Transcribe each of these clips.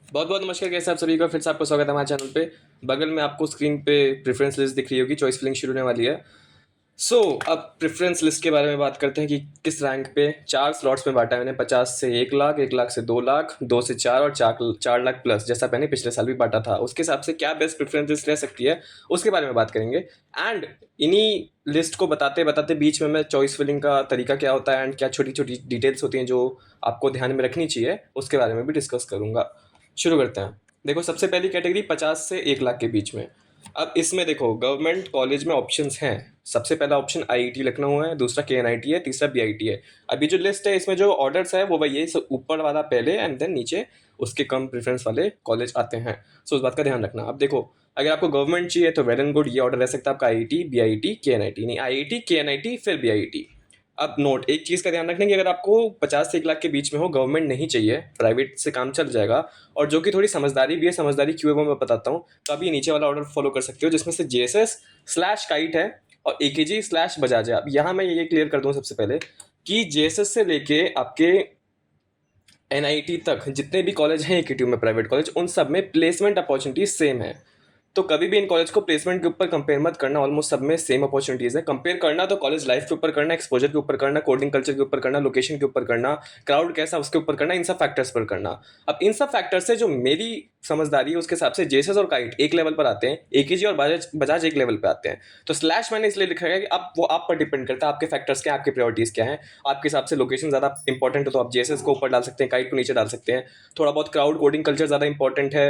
बहुत बहुत नमस्कार, कैसे आप सभी का फिर से आपका स्वागत है हमारे चैनल पे। बगल में आपको स्क्रीन पे प्रेफरेंस लिस्ट दिख रही होगी, चॉइस फिलिंग शुरू होने वाली है। सो अब प्रेफरेंस लिस्ट के बारे में बात करते हैं कि किस रैंक पे। 4 स्लॉट्स में बांटा है मैंने, 50 से 1 लाख, 1 लाख से 2 लाख, 2 से 4 और 4 लाख प्लस, जैसा मैंने पिछले साल भी बांटा था। उसके हिसाब से क्या बेस्ट प्रेफरेंस लिस्ट रह सकती है उसके बारे में बात करेंगे। एंड इन्हीं लिस्ट को बताते बताते बीच में मैं चॉइस फिलिंग का तरीका क्या होता है एंड क्या छोटी छोटी डिटेल्स होती हैं जो आपको ध्यान में रखनी चाहिए, उसके बारे में भी डिस्कस करूंगा। शुरू करते हैं। देखो, सबसे पहली कैटेगरी 50 से 1 लाख के बीच में। अब इसमें देखो, गवर्नमेंट कॉलेज में ऑप्शंस हैं। सबसे पहला ऑप्शन आईआईटी लखनऊ है, दूसरा केएनआईटी है, तीसरा बीआईटी है। अभी जो लिस्ट है इसमें जो ऑर्डर्स है वो वही है, ऊपर वाला पहले एंड देन नीचे उसके कम प्रेफरेंस वाले कॉलेज आते हैं। सो उस बात का ध्यान रखना। अब देखो, अगर आपको गवर्नमेंट चाहिए तो वेल एंड गुड, ये ऑर्डर रह सकता है आपका आईआईटी, बीआईटी, केएनआईटी। नहीं, आईआईटी, केएनआईटी, फिर बीआईटी। अब नोट, एक चीज़ का ध्यान रखना कि अगर आपको 50 से 1 लाख के बीच में हो, गवर्नमेंट नहीं चाहिए, प्राइवेट से काम चल जाएगा, और जो कि थोड़ी समझदारी भी है, समझदारी क्यों है वो मैं बताता हूँ, तो आप ये नीचे वाला ऑर्डर फॉलो कर सकते हो जिसमें से जेएसएस स्लैश काइट है और एकेजी स्लैश बजाज है। अब यहाँ मैं ये क्लियर कर दूँ सबसे पहले कि जेएसएस से लेके आपके एनआईटी तक जितने भी कॉलेज हैं एकेटी में, प्राइवेट कॉलेज, उन सब में प्लेसमेंट अपॉर्चुनिटी सेम है। तो कभी भी इन कॉलेज को प्लेसमेंट के ऊपर कंपेयर मत करना, ऑलमोस्ट सब में सेम अपॉर्चुनिटीज है। कंपेयर करना तो कॉलेज लाइफ के ऊपर करना, एक्सपोजर के ऊपर करना, कोडिंग कल्चर के ऊपर करना, लोकेशन के ऊपर करना, क्राउड कैसा उसके ऊपर करना, इन सब फैक्टर्स पर करना। अब इन सब फैक्टर्स से जो मेरी समझदारी है उसके हिसाब से जेएसएस और काइट एक लेवल पर आते हैं, एकेजी और बजाज बजाज एक लेवल पर आते हैं। तो स्लैश मैंने इसलिए लिखा है कि अब वो आप पर डिपेंड करता है, आपके फैक्टर्स क्या है, आपकी प्रायोरिटीज क्या है। आपके हिसाब से लोकेशन ज्यादा इंपॉर्टेंट है तो आप जेएसएस को ऊपर डाल सकते हैं, काइट को नीचे डाल सकते हैं। थोड़ा बहुत क्राउड, कोडिंग कल्चर ज्यादा इंपॉर्टेंट है,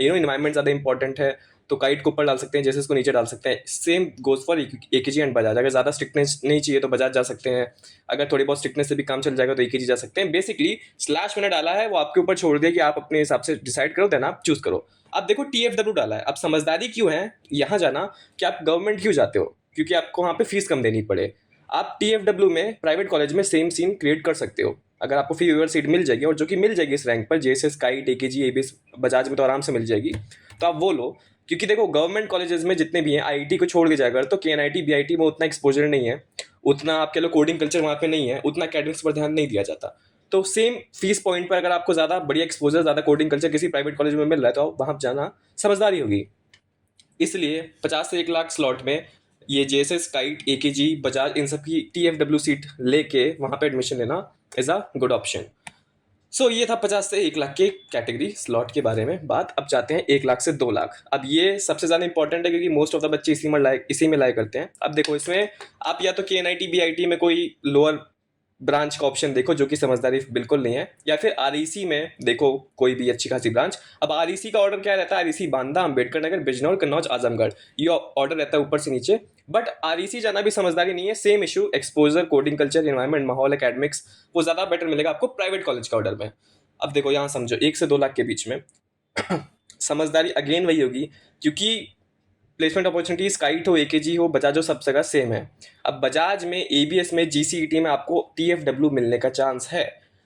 इन्वायरमेंट ज्यादा इंपॉर्टेंट है, तो काइट को ऊपर डाल सकते हैं, जैसे इसको नीचे डाल सकते हैं। Same goes for AKG and Bajaj. अगर ज़्यादा स्ट्रिक्टनेस नहीं चाहिए तो बजाज जा सकते हैं, अगर थोड़ी बहुत स्ट्रिक्टनेस से भी काम चल जाएगा तो एकेजी जा सकते हैं। बेसिकली स्लैश मैंने डाला है, वो आपके ऊपर छोड़ दिया कि आप अपने हिसाब से डिसाइड करो, देन आप चूज करो। अब देखो, टीएफडब्ल्यू डाला है। अब समझदारी क्यों है यहाँ जाना कि आप गवर्नमेंट क्यों जाते हो, क्योंकि आपको वहाँ पे फीस कम देनी पड़े। आप टीएफडब्ल्यू में प्राइवेट कॉलेज में सेम सीन क्रिएट कर सकते हो। अगर आपको फी वेवर सीट मिल जाएगी, और जो कि मिल जाएगी इस रैंक पर, JSS, kite, AKG, ABS, Bajaj में तो आराम से मिल जाएगी, तो आप वो लो। क्योंकि देखो, गवर्नमेंट कॉलेजेस में जितने भी हैं, आईआईटी को छोड़ के जाएगा तो केएनआईटी, बीआईटी में उतना एक्सपोजर नहीं है, उतना आपके लोग कोडिंग कल्चर वहाँ पे नहीं है, उतना एकेडमिक्स पर ध्यान नहीं दिया जाता। तो सेम फीस पॉइंट पर अगर आपको ज़्यादा बढ़िया एक्सपोजर, ज़्यादा कोडिंग कल्चर किसी प्राइवेट कॉलेज में मिल रहा है तो वहाँ जाना समझदारी होगी। इसलिए 50 से 1 लाख स्लॉट में ये जेएसएस, काइट, एकेजी, बजाज, इन सब की टीएफडब्ल्यू सीट लेके वहाँ पे एडमिशन लेना इज अ गुड ऑप्शन। सो ये था 50 से 1 लाख के कैटेगरी स्लॉट के बारे में बात। अब जाते हैं 1 लाख से 2 लाख। अब ये सबसे ज़्यादा इंपॉर्टेंट है क्योंकि मोस्ट ऑफ द बच्चे इसी में लाए करते हैं। अब देखो, इसमें आप या तो केएनआईटी, बीआईटी में कोई लोअर ब्रांच का ऑप्शन देखो जो कि समझदारी बिल्कुल नहीं है, या फिर आरईसी में देखो कोई भी अच्छी खासी ब्रांच। अब आरईसी का ऑर्डर क्या रहता है, आरईसी बांदा, अंबेडकर नगर, बिजनौर, कन्नौज, आजमगढ़, ये ऑर्डर रहता है ऊपर से नीचे। बट आरईसी जाना भी समझदारी नहीं है, same issue, exposure, coding culture, environment, माहौल, एकेडमिक्स, वो ज़्यादा बेटर मिलेगा आपको प्राइवेट कॉलेज का ऑर्डर में। अब देखो यहाँ समझो, 1 से 2 लाख के बीच में समझदारी अगेन वही होगी, क्योंकि प्लेसमेंट अपॉर्चुनिटीज काइट हो, एकेजी हो, बजाज हो, सब जगह सेम है। अब बजाज में, एबीएस में, जीसीईटी में आपको टीएफडब्ल्यू मिलने का चांस है।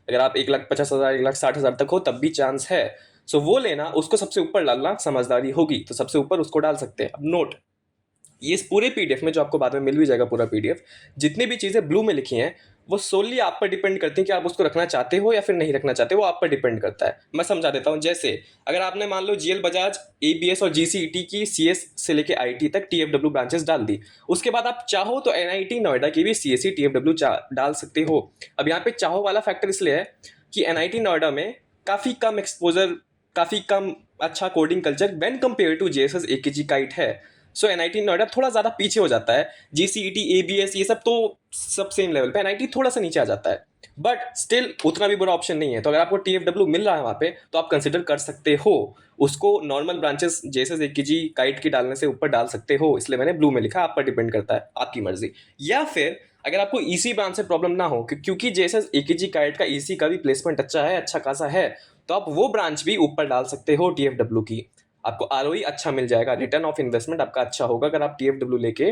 अगर आप 1,50,000, 1,60,000 तक हो तब भी चांस है। सो वो लेना, उसको सबसे ऊपर डालना समझदारी होगी, तो सबसे ऊपर उसको डाल सकते हैं। अब नोट, ये इस पूरे पीडीएफ में, जो आपको बाद में मिल भी जाएगा पूरा पीडीएफ, जितनी भी चीज़ें ब्लू में लिखी हैं वो सोनली आप पर डिपेंड करती हैं कि आप उसको रखना चाहते हो या फिर नहीं रखना चाहते, वो आप पर डिपेंड करता है। मैं समझा देता हूँ। जैसे अगर आपने मान लो जीएल, बजाज, एबीएस और जीसीईटी की सीएस से लेके आईटी तक टीएफडब्ल्यू ब्रांचेस डाल दी, उसके बाद आप चाहो तो एनआईटी नोएडा की भी सीएससी टीएफडब्ल्यू डाल सकते हो। अब यहाँ पे चाहो वाला फैक्टर इसलिए है कि एनआईटी नोएडा में काफ़ी कम एक्सपोजर, काफ़ी कम अच्छा coding culture when compare to JSS, AKG, KIET है। सो एनआईटी नोएडा थोड़ा ज़्यादा पीछे हो जाता है। जीसीईटी, एबीएस, ये सब तो सब सेम लेवल पे, एनआईटी थोड़ा सा नीचे आ जाता है, बट स्टिल उतना भी बुरा ऑप्शन नहीं है। तो अगर आपको टीएफडब्ल्यू मिल रहा है वहाँ पे तो आप कंसिडर कर सकते हो उसको। नॉर्मल ब्रांचेस जैसे एकेजी, काइट की डालने से ऊपर डाल सकते हो, इसलिए मैंने ब्लू में लिखा। आप पर डिपेंड करता है, आपकी मर्जी। या फिर अगर आपको ईसी ब्रांच से प्रॉब्लम ना हो, क्योंकि जैसे एकेजी, काइट का ईसी का भी प्लेसमेंट अच्छा है, अच्छा खासा है, तो आप वो ब्रांच भी ऊपर डाल सकते हो टीएफडब्ल्यू की। आपको आरओई अच्छा मिल जाएगा, रिटर्न ऑफ इन्वेस्टमेंट आपका अच्छा होगा अगर आप टीएफडब्ल्यू लेके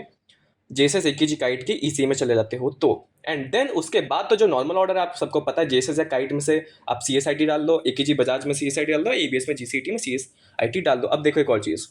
जेएसएस, एकेजी, काइट के ईसी में चले जाते हो तो। एंड देन उसके बाद तो जो नॉर्मल ऑर्डर है, आप सबको पता है, जेएसएस या काइट में से आप सीएसआईटी डाल दो, एकेजी, बजाज में सीएसआईटी डाल दो, एबीएस में, जीसीईटी में सीएसआईटी डाल दो। अब देखो एक और चीज़,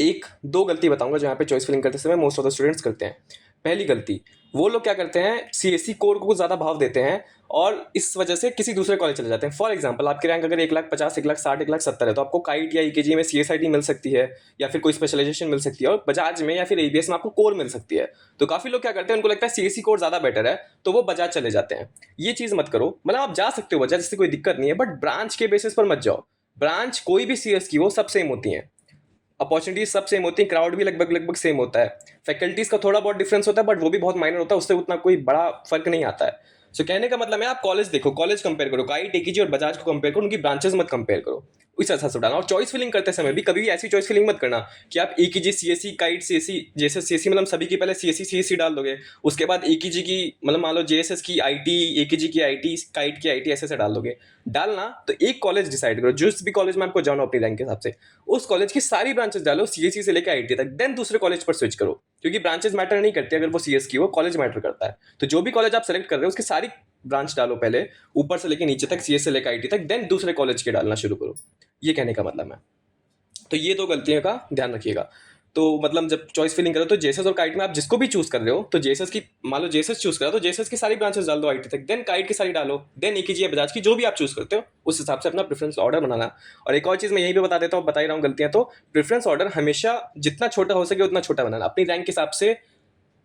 एक दो गलती बताऊंगा जो यहाँ पे चॉइस फिलिंग करते समय मोस्ट ऑफ द स्टूडेंट्स करते हैं। पहली गलती, वो लोग क्या करते हैं, सीएससी कोर को ज़्यादा भाव देते हैं और इस वजह से किसी दूसरे कॉलेज चले जाते हैं। फॉर एग्जांपल, आपकी रैंक अगर 1,50,000, 1,60,000, 1,70,000 है तो आपको काइट या ईकेजी में सीएसआईटी मिल सकती है या फिर कोई स्पेशलाइजेशन मिल सकती है, और बजाज में या फिर एबीएस में आपको कोर मिल सकती है। तो काफ़ी लोग क्या करते हैं, उनको लगता है सीएससी कोर ज़्यादा बेटर है तो वो बजाज चले जाते हैं। ये चीज़ मत करो, मतलब आप जा सकते हो बजाज, इससे कोई दिक्कत नहीं है, बट ब्रांच के बेसिस पर मत जाओ। ब्रांच कोई भी सीएस की हो सब सेम होती हैं, अपॉर्चुनिटीज सब सेम होती है, क्राउड भी लगभग लगभग सेम होता है, फैकल्टीज का थोड़ा बहुत डिफरेंस होता है बट वो भी बहुत माइनर होता है, उससे उतना कोई बड़ा फर्क नहीं आता है। सो कहने का मतलब है, आप कॉलेज देखो, कॉलेज कंपेयर करो, काइट, एकीजी और बजाज को कंपेयर करो, उनकी ब्रांचेस मत कंपेयर करो, इस हिसाब से डालना। और चॉइस फिलिंग करते समय भी कभी भी ऐसी चॉइस फिलिंग मत करना कि आप एकीजी सीएससी काइट सीएससी, जैसे सीएससी मतलब सभी की पहले सीएससी सीएससी डाल दोगे, उसके बाद एकीजी की मतलब मान लो जेएसएस की आईटी, एकीजी की आईटी, काइट की आईटी, ऐसे डाल दोगे। डालना तो एक कॉलेज डिसाइड करो, जिस भी कॉलेज में आपको जाना अपनी रैंक के हिसाब से, उस कॉलेज की सारी ब्रांचेस डालो सीएससी से लेकर आईटी तक, देन दूसरे कॉलेज पर स्विच करो, क्योंकि ब्रांचेस मैटर नहीं करती, अगर वो सीएस की हो, कॉलेज मैटर करता है। तो जो भी कॉलेज आप सेलेक्ट कर रहे हो उसकी सारी ब्रांच डालो पहले, ऊपर से लेकर नीचे तक, सीएस से लेकर आईटी तक, देन दूसरे कॉलेज के डालना शुरू करो। ये कहने का मतलब है। तो ये दो गलतियों का ध्यान रखिएगा। तो मतलब जब चॉइस फिलिंग करो तो जेएसएस और काइट में आप जिसको भी चूज कर रहे हो, तो जेएसएस की मान लो जेएसएस चूज करा तो जेएसएस की सारी ब्रांचेस डाल दो आईटी तक, देन काइट की सारी डालो, देन एकीजी या बजाज की, जो भी आप चूज करते हो उस हिसाब से अपना प्रेफरेंस ऑर्डर बनाना। और एक और चीज मैं यही भी बता देता हूँ, बता ही रहा हूँ गलतियां, तो प्रेफरेंस ऑर्डर हमेशा जितना छोटा हो सके उतना छोटा बनाना, अपनी रैंक के हिसाब से।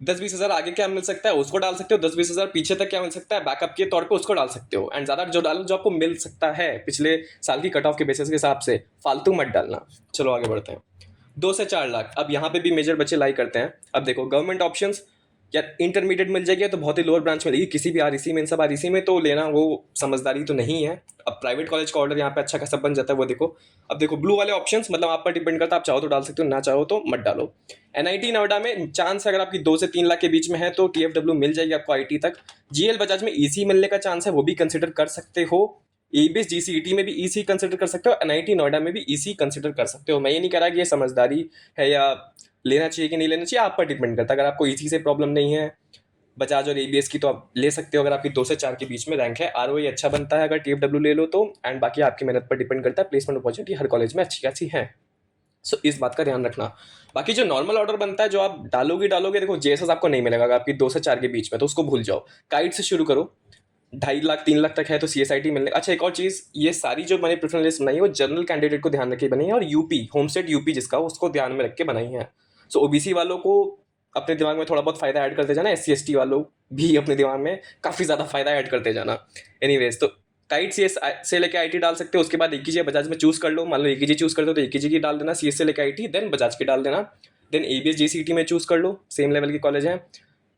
10-20 हज़ार आगे क्या मिल सकता है उसको डाल सकते हो, 10-20 हज़ार पीछे तक क्या मिल सकता है बैकअप के तौर पे उसको डाल सकते हो, एंड ज़्यादा जो डालो जो आपको मिल सकता है पिछले साल की कट ऑफ के बेसिस के हिसाब से, फालतू मत डालना। चलो आगे बढ़ते हैं। 2 से 4 लाख, अब यहाँ पे भी मेजर बच्चे लाई करते हैं। अब देखो, गवर्नमेंट ऑप्शंस या इंटरमीडिएट मिल जाएगी तो बहुत ही लोअर ब्रांच मिलेगी, किसी भी आरईसी में, इन सब आरईसी में तो लेना वो समझदारी तो नहीं है। अब प्राइवेट कॉलेज का ऑर्डर यहाँ पे अच्छा खासा बन जाता है, वो देखो। अब देखो ब्लू वाले ऑप्शंस, मतलब आप पर डिपेंड करता है, आप चाहो तो डाल सकते हो, ना चाहो तो मत डालो। एनआईटी नोएडा में चांस है, अगर आपकी 2 से 3 लाख के बीच में है तो टीएफडब्ल्यू मिल जाएगी आपको आईटी तक। जीएल बजाज में ईसी मिलने का चांस है, वो भी कंसिडर कर सकते हो। एबीएस जीसीईटी में भी ईसी कंसिडर कर सकते हो, एनआईटी नोएडा में भी ईसी कंसिडर कर सकते हो। मैं ये नहीं कह रहा कि ये समझदारी है या लेना चाहिए कि नहीं लेना चाहिए, आप पर डिपेंड करता है। अगर आपको ईसी से प्रॉब्लम नहीं है बजाज और एबीएस की, तो आप ले सकते हो, अगर आपकी 2 से 4 के बीच में रैंक है। आरओई अच्छा बनता है अगर टीएफडब्ल्यू ले लो तो, एंड बाकी आपकी मेहनत पर डिपेंड करता है। प्लेसमेंट अपॉर्चुनिटी हर कॉलेज में अच्छी खासी है, सो इस बात का ध्यान रखना। बाकी जो नॉर्मल ऑर्डर बनता है जो आप डालोगे, देखो जेएसएस आपको नहीं मिलेगा अगर आपकी 2 से 4 के बीच में, तो उसको भूल जाओ। काइट से शुरू करो, 2.5 लाख 3 लाख तक है तो सीएसआईटी मिलने। अच्छा, एक और चीज़, ये सारी जो मैंने प्रेफरेंस लिस्ट बनाई है वो जनरल कैंडिडेट को ध्यान रख के बनाई है, और यूपी होम स्टेट यूपी जिसका, उसको ध्यान में रख के बनाई है। सो ओबीसी वालों को अपने दिमाग में थोड़ा बहुत फायदा ऐड करते जाना, एससी एसटी वालों भी अपने दिमाग में काफ़ी ज़्यादा फायदा ऐड करते जाना। एनीवेज, तो काइट सीएस से लेके आईटी डाल सकते हो, उसके बाद एकीजी बजाज में चूज कर लो। मान लो एकीजी चूज कर दो तो एकीजी की डाल देना, सीएस से लेके आईटी, देन बजाज की डाल देना, देन एबीएस जीसीटी में चूज कर लो, सेम लेवल के कॉलेज हैं,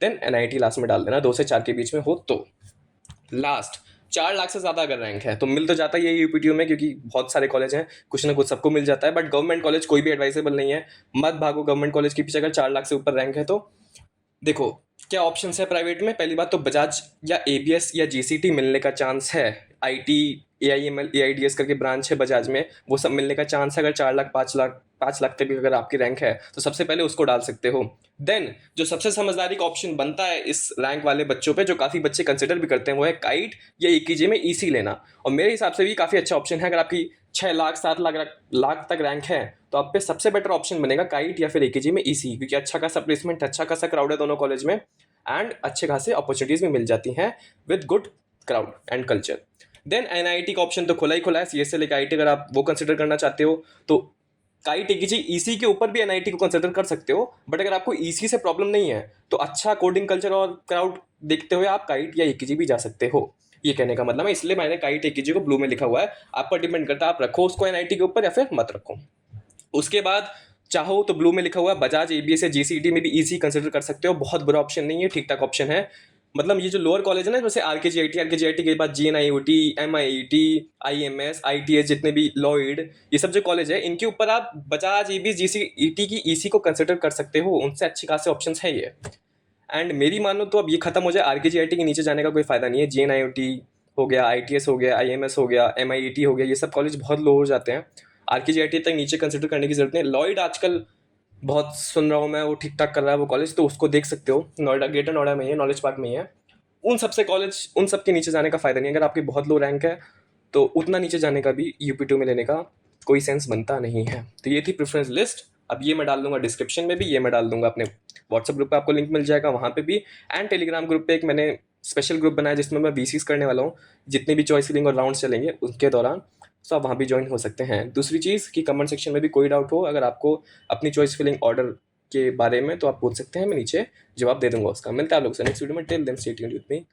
देन एनआईटी लास्ट में डाल देना, 2 से 4 के बीच में हो तो। लास्ट 4 लाख से ज़्यादा अगर रैंक है तो मिल तो जाता ही है यूपीटीयू में, क्योंकि बहुत सारे कॉलेज हैं, कुछ ना कुछ सबको मिल जाता है, बट गवर्नमेंट कॉलेज कोई भी एडवाइजेबल नहीं है। मत भागो गवर्नमेंट कॉलेज के पीछे अगर 4 लाख से ऊपर रैंक है तो। देखो क्या ऑप्शंस है प्राइवेट में, पहली बात तो बजाज या एबीएस या जीसीटी मिलने का चांस है। आईटी, एआईएमएल, एआईडीएस करके ब्रांच है बजाज में, वो सब मिलने का चांस है। अगर 4 लाख 5 लाख तक भी अगर आपकी रैंक है तो सबसे पहले उसको डाल सकते हो। देन जो सबसे समझदारी का ऑप्शन बनता है इस रैंक वाले बच्चों पे, जो काफ़ी बच्चे कंसिडर भी करते हैं, वो है काइट या एकीजे में ईसी लेना। और मेरे हिसाब से भी काफ़ी अच्छा ऑप्शन है। अगर आपकी 6 लाख 7 लाख तक रैंक है तो आप पे सबसे बेटर ऑप्शन बनेगा काइट या फिर एकेजी में ईसी, क्योंकि अच्छा खासा प्लेसमेंट, अच्छा खासा क्राउड है दोनों कॉलेज में, एंड अच्छे खासे अपॉर्चुनिटीज भी मिल जाती हैं with good crowd and culture. Then NIT का ऑप्शन तो खुला ही खुला है, सीएस से लेकर आईटी, अगर आप वो कंसिडर करना चाहते हो तो काइट एकेजी ईसी के ऊपर भी एनआईटी को कंसिडर कर सकते हो। बट अगर आपको ईसी से प्रॉब्लम नहीं है तो अच्छा कोडिंग कल्चर और क्राउड देखते हुए आप काइट या एकेजी भी जा सकते हो। ये कहने का मतलब है, इसलिए मैंने काइट एकेजी को ब्लू में लिखा हुआ है। आप पर डिपेंड करता है, आप रखो उसको एनआईटी के ऊपर या फिर मत रखो। उसके बाद चाहो तो ब्लू में लिखा हुआ है बजाज एबीएस या जीसीटी में भी ईसी कंसिडर कर सकते हो, बहुत बुरा ऑप्शन नहीं है, ठीक ठाक ऑप्शन है। मतलब ये जो लोअर कॉलेज है ना, जैसे आरकेजीआईटी के बाद जीएनआईओटी, एमआईटी, आईएमएस, आईटीएस, जितने भी लॉयड, ये सब जो कॉलेज है इनके ऊपर आप बजाज एबीएस जीसीईटी की ईसी को कंसिडर कर सकते हो, उनसे अच्छे खासे ऑप्शन है ये। एंड मेरी मानो तो अब ये खत्म हो जाए, आरकेजीआईटी के नीचे जाने का कोई फायदा नहीं है। जीएनआईओटी हो गया, आईटीएस हो गया, आईएमएस हो गया, एमआईटी हो गया, ये सब कॉलेज बहुत लो हो जाते हैं। आरकेजीआईटी तक नीचे कंसिडर करने की जरूरत नहीं। लॉयड आजकल बहुत सुन रहा हूँ मैं, वो ठीक ठाक कर रहा है वो कॉलेज, तो उसको देख सकते हो, नोएडा, ग्रेटर नोएडा में ही है, नॉलेज पार्क में ही है। उन सबसे कॉलेज, उन सब के नीचे जाने का फ़ायदा नहीं है। अगर आपकी बहुत लो रैंक है तो उतना नीचे जाने का भी यूपी2 में लेने का कोई सेंस बनता नहीं है। तो ये थी प्रेफरेंस लिस्ट। अब ये मैं डाल दूंगा डिस्क्रिप्शन में भी, ये मैं डाल दूंगा अपने व्हाट्सएप ग्रुप पे, आपको लिंक मिल जाएगा वहाँ पे भी। एंड टेलीग्राम ग्रुप पे एक मैंने स्पेशल ग्रुप बनाया जिसमें मैं वीसीस करने वाला हूँ, जितने भी चॉइस फिलिंग और राउंड चलेंगे उसके दौरान। सो आप वहाँ भी ज्वाइन हो सकते हैं। दूसरी चीज़ कि कमेंट सेक्शन में भी कोई डाउट हो अगर आपको अपनी चॉइस फिलिंग ऑर्डर के बारे में, तो आप पूछ सकते हैं, मैं नीचे जवाब दे दूंगा उसका। मिलता है आप लोगों से नेक्स्ट वीडियो में। Till then stay tuned with me.